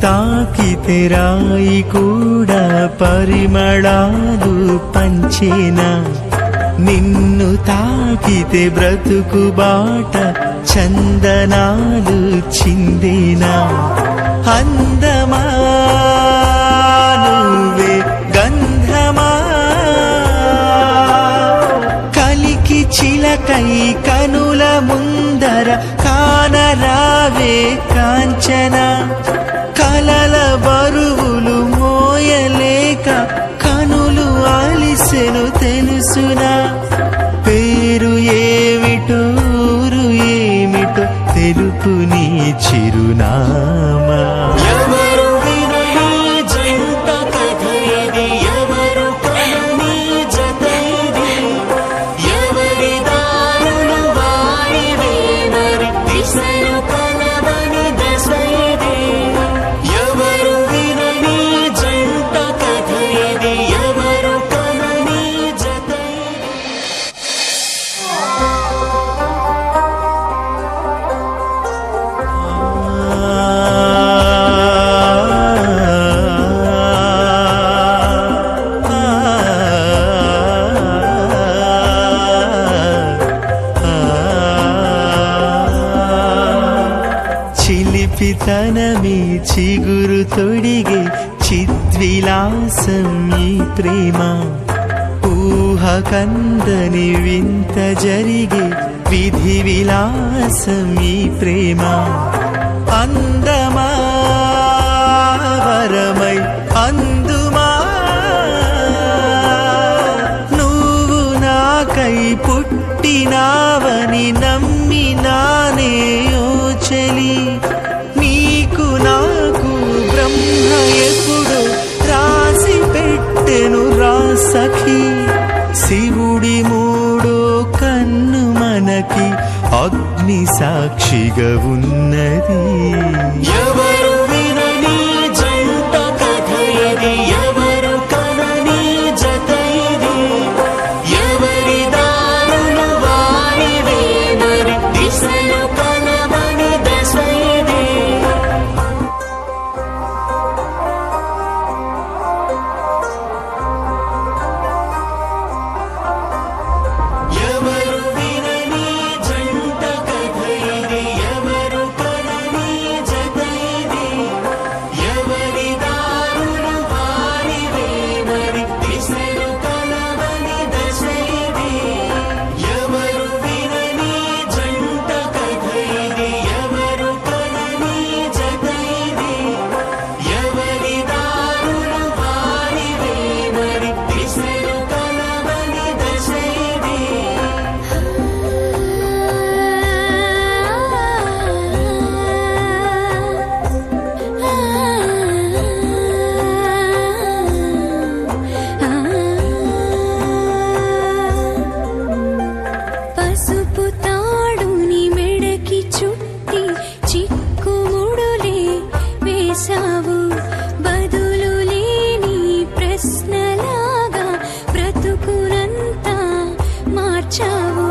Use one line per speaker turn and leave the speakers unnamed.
తాకితే రాయి కూడా పరిమళాలు పంచేనా, నిన్ను తాకితే బ్రతుకు బాట చందనాలు చిందేనా. అందమా నువ్వే గంధమా, కలికి చిలకై కనుల ముందర కానరావే కాంచన. కలల బరువులు మోయలేక కనులు అలిసెను తెలుసునా. పేరు ఏమిటో ఊరు ఏమిటో తెలుపు నీ చిరునామా. చిలిపితనమే చిగురు తొడిగే చిద్విలాసం ఈ ప్రేమ. ఊహ కందని వింత జరిగే విధి విలాసం ఈ ప్రేమ. అందమా వరమై అందుమా, నువ్వు నాకై పుట్టినావని నమ్మినానే ఓ చెలి. నీకు నాకు బ్రహ్మ ఎప్పుడు రాసి పెట్టెను రా సఖి. శివుడి మూడో కన్ను మనకి అగ్ని సాక్షిగా ఉన్నది. ఎవరు వినని జంట కథ ఇది, ఎవరు కనని జత ఇది. ఎవరి దారులు వారివే మరి దిశలు కనవని దశ ఇది. ఎవరు వినని జంట కథ ఇది, ఎవరు కనని జత ఇది. ఎవరి దారులు వారివే మరి దిశలు కనవని దశ ఇది. ఎవరు వినని జంట కథ ఇది, ఎవరు కనని జత ఇది. ఎవరి దారులు వారివే మరి దిశలు కనవని దశ ఇది. పసుపు తాడుని మెడకి చుట్టి చిక్కుముడులే వేశావు. బదులు లేని ప్రశ్నలాగా బ్రతుకునంతా మార్చావు.